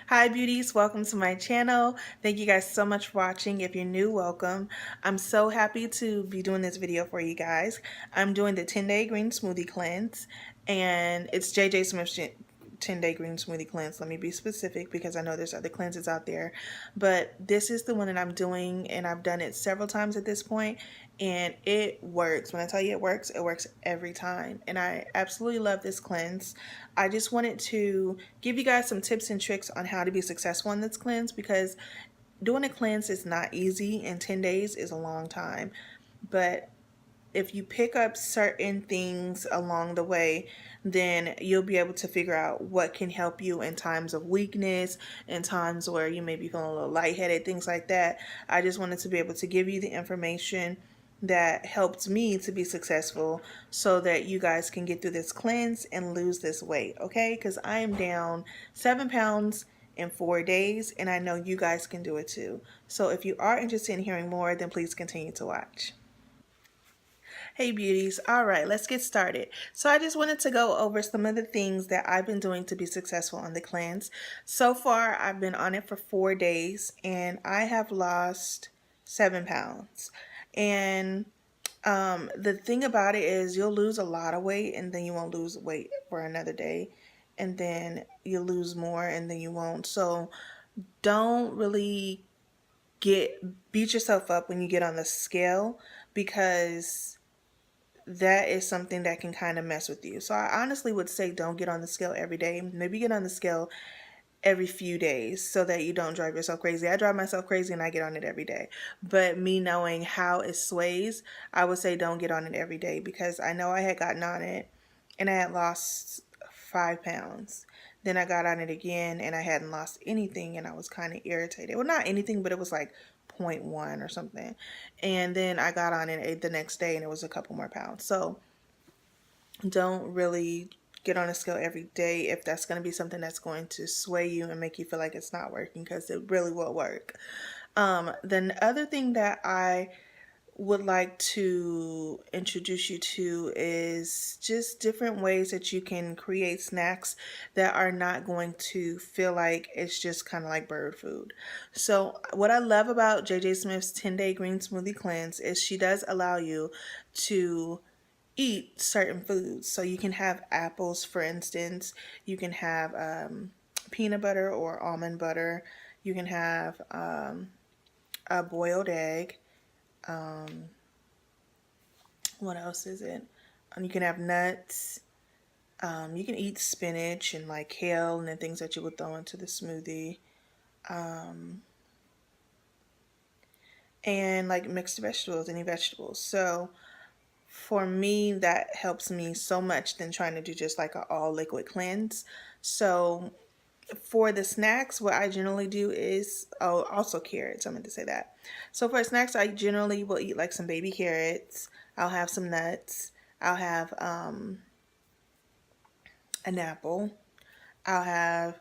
Hi beauties, welcome to my channel. Thank you guys so much for watching. If you're new, welcome. I'm so happy to be doing this video for you guys. I'm doing the 10-day green smoothie cleanse, and it's JJ Smith's 10-day green smoothie cleanse. Let me be specific because I know there's other cleanses out there, but this is the one that I'm doing, and I've done it several times at this point, and it works. When I tell you it works every time, and I absolutely love this cleanse. I just wanted to give you guys some tips and tricks on how to be successful in this cleanse, because doing a cleanse is not easy, and 10 days is a long time. But if you pick up certain things along the way, then you'll be able to figure out what can help you in times of weakness, in times where you may be feeling a little lightheaded, things like that. I just wanted to be able to give you the information that helped me to be successful so that you guys can get through this cleanse and lose this weight, okay? Because I am down 7 pounds in 4 days, and I know you guys can do it too. So if you are interested in hearing more, then please continue to watch. Hey beauties, all right, let's get started. So I just wanted to go over some of the things that I've been doing to be successful on the cleanse. So far, I've been on it for 4 days, and I have lost 7 pounds. And the thing about it is you'll lose a lot of weight, and then you won't lose weight for another day, and then you lose more, and then you won't. So don't really beat yourself up when you get on the scale, because that is something that can kind of mess with you. So I honestly would say don't get on the scale every day. Maybe get on the scale every few days so that you don't drive yourself crazy. I drive myself crazy and I get on it every day. But me knowing how it sways, I would say don't get on it every day, because I know I had gotten on it and I had lost 5 pounds. Then I got on it again and I hadn't lost anything, and I was kind of irritated. Well, not anything, but it was like 0.1 or something. And then I got on it the next day and it was a couple more pounds. So don't really get on a scale every day if that's going to be something that's going to sway you and make you feel like it's not working, because it really will work. Then the other thing that I would like to introduce you to is just different ways that you can create snacks that are not going to feel like it's just kind of like bird food. So what I love about JJ Smith's 10-day green smoothie cleanse is she does allow you to eat certain foods. So you can have apples, for instance. You can have peanut butter or almond butter. You can have a boiled egg. What else is it? You can have nuts. You can eat spinach and like kale and the things that you would throw into the smoothie. And like mixed vegetables, any vegetables. So for me, that helps me so much than trying to do just like an all liquid cleanse. So for the snacks, what I generally do is, oh, also carrots, I meant to say that. So for snacks, I generally will eat like some baby carrots. I'll have some nuts. I'll have an apple. I'll have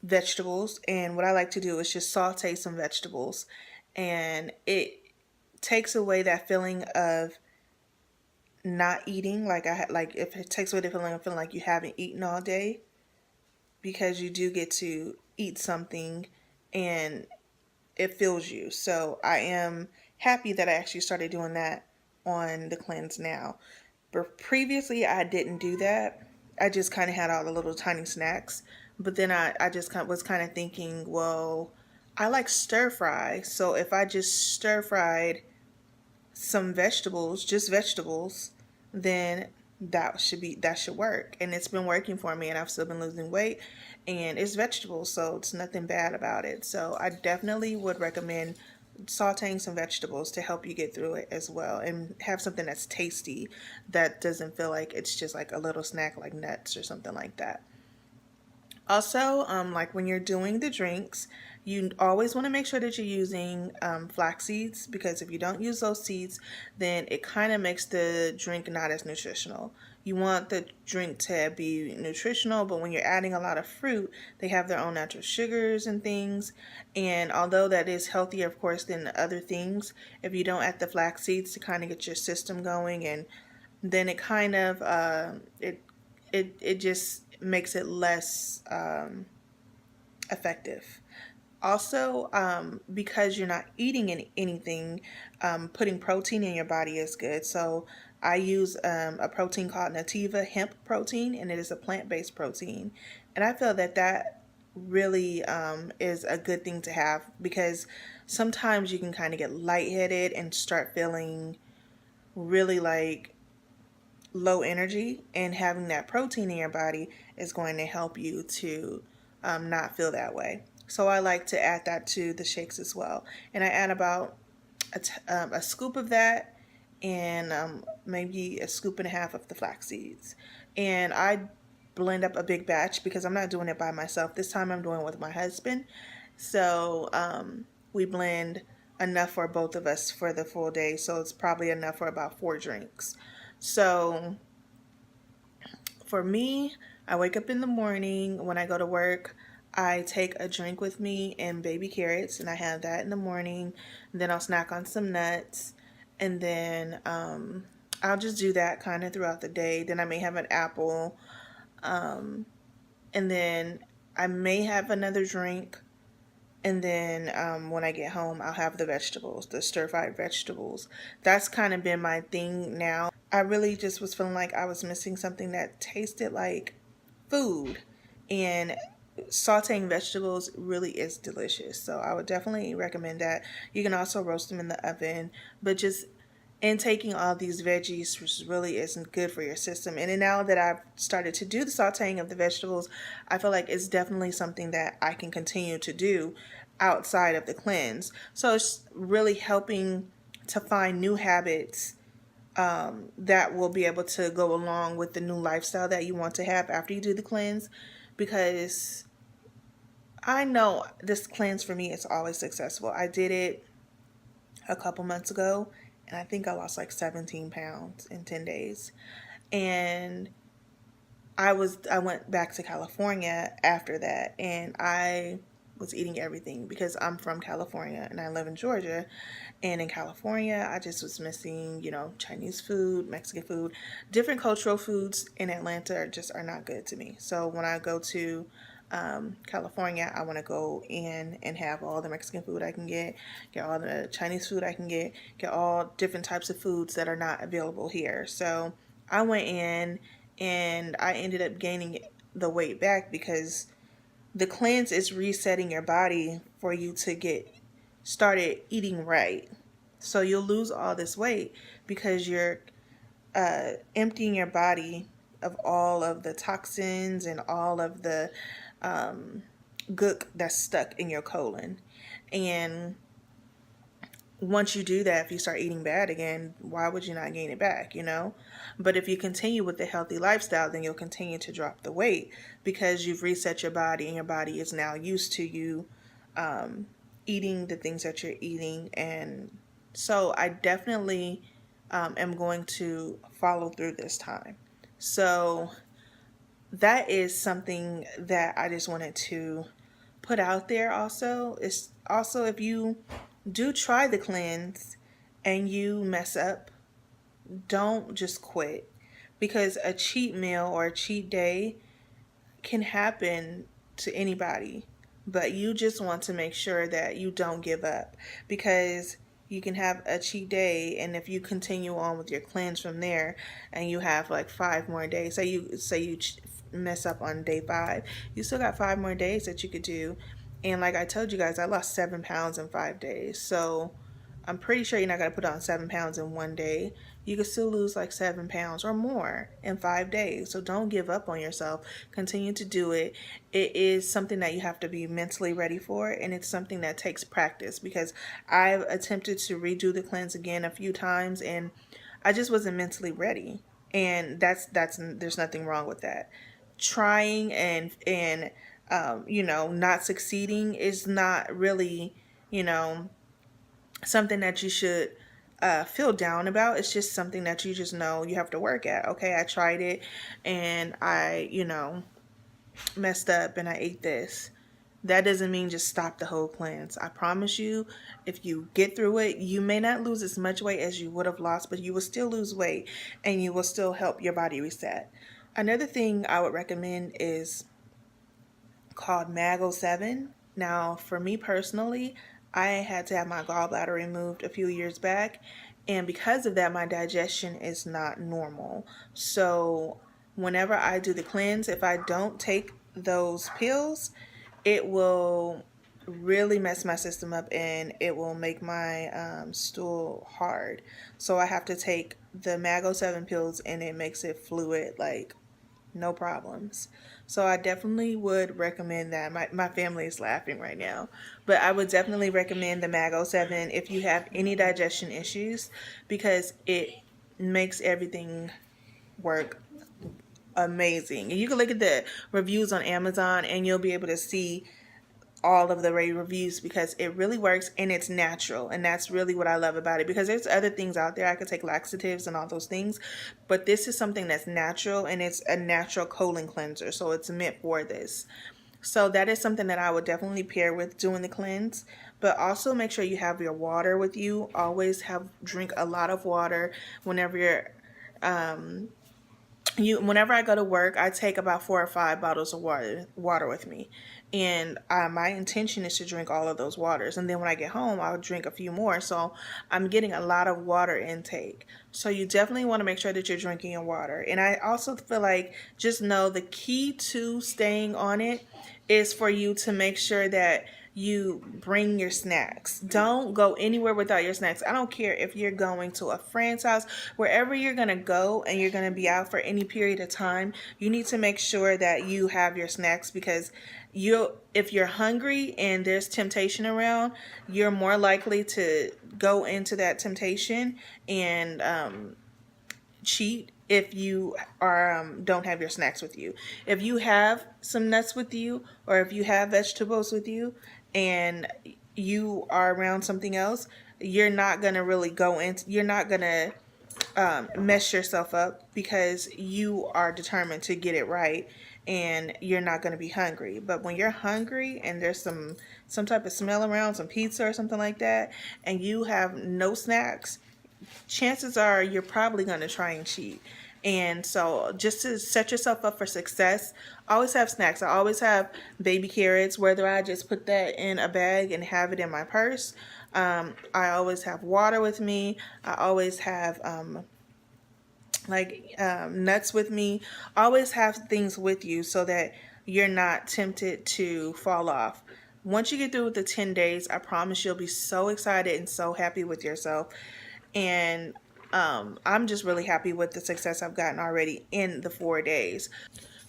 vegetables. And what I like to do is just saute some vegetables. And it takes away that feeling of not eating. Like like if it takes away the feeling of feeling like you haven't eaten all day, because you do get to eat something and it fills you. So I am happy that I actually started doing that on the cleanse now. But previously I didn't do that. I just kind of had all the little tiny snacks. But then I just was kind of thinking, well, I like stir fry. So if I just stir fried some vegetables, just vegetables, then that should work. And it's been working for me, and I've still been losing weight, and it's vegetables, so it's nothing bad about it. So I definitely would recommend sauteing some vegetables to help you get through it as well, and have something that's tasty, that doesn't feel like it's just like a little snack like nuts or something like that. Also, like when you're doing the drinks, you always want to make sure that you're using flax seeds, because if you don't use those seeds, then it kind of makes the drink not as nutritional. You want the drink to be nutritional, but when you're adding a lot of fruit, they have their own natural sugars and things. And although that is healthier, of course, than the other things, if you don't add the flax seeds to kind of get your system going, and then it kind of it just makes it less effective. Also, because you're not eating anything, putting protein in your body is good. So I use a protein called Nativa hemp protein, and it is a plant-based protein. And I feel that that really is a good thing to have, because sometimes you can kind of get lightheaded and start feeling really like low energy, and having that protein in your body is going to help you to not feel that way. So I like to add that to the shakes as well, and I add about a scoop of that, and maybe a scoop and a half of the flax seeds, and I blend up a big batch because I'm not doing it by myself. This time I'm doing it with my husband, so we blend enough for both of us for the full day, so it's probably enough for about 4 drinks. So for me, I wake up in the morning. When I go to work, I take a drink with me and baby carrots, and I have that in the morning. And then I'll snack on some nuts, and then I'll just do that kind of throughout the day. Then I may have an apple, and then I may have another drink. And then when I get home, I'll have the vegetables, the stir-fried vegetables. That's kind of been my thing now. I really just was feeling like I was missing something that tasted like food. And sauteing vegetables really is delicious. So I would definitely recommend that. You can also roast them in the oven. But just intaking all these veggies really isn't good for your system. And then now that I've started to do the sauteing of the vegetables, I feel like it's definitely something that I can continue to do outside of the cleanse. So it's really helping to find new habits that will be able to go along with the new lifestyle that you want to have after you do the cleanse. Because I know this cleanse for me is always successful. I did it a couple months ago, and I think I lost like 17 pounds in 10 days. And I went back to California after that, and I was eating everything because I'm from California and I live in Georgia. And in California, I just was missing, Chinese food, Mexican food, different cultural foods in Atlanta are not good to me. So when I go to California, I want to go in and have all the Mexican food I can get all the Chinese food I can get all different types of foods that are not available here. So I went in and I ended up gaining the weight back because the cleanse is resetting your body for you to get started eating right. So you'll lose all this weight because you're emptying your body of all of the toxins and all of the gook that's stuck in your colon. And once you do that, if you start eating bad again, why would you not gain it back, But if you continue with the healthy lifestyle, then you'll continue to drop the weight because you've reset your body and your body is now used to you eating the things that you're eating. And so I definitely am going to follow through this time. So that is something that I just wanted to put out there. Also, it's also, if you do try the cleanse and you mess up, don't just quit, because a cheat meal or a cheat day can happen to anybody, but you just want to make sure that you don't give up, because you can have a cheat day, and if you continue on with your cleanse from there and you have like 5 more days, say you mess up on day 5, you still got 5 more days that you could do. And like I told you guys, I lost 7 pounds in 5 days. So I'm pretty sure you're not going to put on 7 pounds in one day. You could still lose like 7 pounds or more in 5 days. So don't give up on yourself. Continue to do it. It is something that you have to be mentally ready for, and it's something that takes practice, because I've attempted to redo the cleanse again a few times and I just wasn't mentally ready. And that's there's nothing wrong with that. Trying and not succeeding is not really, something that you should feel down about. It's just something that you just know you have to work at. Okay, I tried it and I, messed up and I ate this. That doesn't mean just stop the whole cleanse. I promise you, if you get through it, you may not lose as much weight as you would have lost, but you will still lose weight and you will still help your body reset. Another thing I would recommend is called Mago 7. Now, for me personally, I had to have my gallbladder removed a few years back, and because of that, my digestion is not normal. So, whenever I do the cleanse, if I don't take those pills, it will really mess my system up and it will make my stool hard. So I have to take the Mago 7 pills and it makes it fluid, like no problems. So I definitely would recommend that. My family is laughing right now. But I would definitely recommend the Mago 7 if you have any digestion issues, because it makes everything work amazing. And you can look at the reviews on Amazon and you'll be able to see all of the rave reviews, because it really works and it's natural. And that's really what I love about it, because there's other things out there. I could take laxatives and all those things, but this is something that's natural, and it's a natural colon cleanser, so it's meant for this. So that is something that I would definitely pair with doing the cleanse. But also make sure you have your water with you. Always drink a lot of water whenever whenever I go to work, I take about 4 or 5 bottles of water with me, and my intention is to drink all of those waters, and then when I get home I'll drink a few more, so I'm getting a lot of water intake. So you definitely want to make sure that you're drinking your water. And I also feel like, just know the key to staying on it is for you to make sure that you bring your snacks. Don't go anywhere without your snacks. I don't care if you're going to a friend's house, wherever you're going to go and you're going to be out for any period of time, you need to make sure that you have your snacks, because if you're hungry and there's temptation around, you're more likely to go into that temptation and cheat if you don't have your snacks with you. If you have some nuts with you, or if you have vegetables with you and you are around something else, you're not going to really you're not going to mess yourself up, because you are determined to get it right and you're not going to be hungry. But when you're hungry and there's some type of smell around, some pizza or something like that, and you have no snacks, chances are you're probably going to try and cheat. And so, just to set yourself up for success, always have snacks. I always have baby carrots, whether I just put that in a bag and have it in my purse. I always have water with me. I always have nuts with me. Always have things with you so that you're not tempted to fall off. Once you get through with the 10 days, I promise you'll be so excited and so happy with yourself. And I'm just really happy with the success I've gotten already in the 4 days.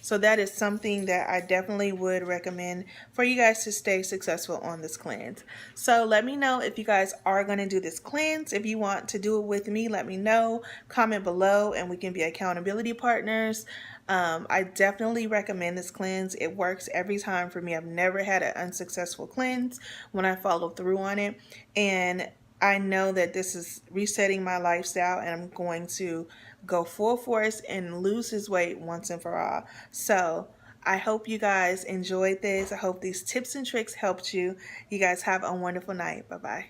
So that is something that I definitely would recommend for you guys to stay successful on this cleanse. So let me know if you guys are going to do this cleanse. If you want to do it with me, let me know. Comment below and we can be accountability partners. I definitely recommend this cleanse. It works every time for me. I've never had an unsuccessful cleanse when I follow through on it. And I know that this is resetting my lifestyle, and I'm going to go full force and lose his weight once and for all. So I hope you guys enjoyed this. I hope these tips and tricks helped you. You guys have a wonderful night. Bye-bye.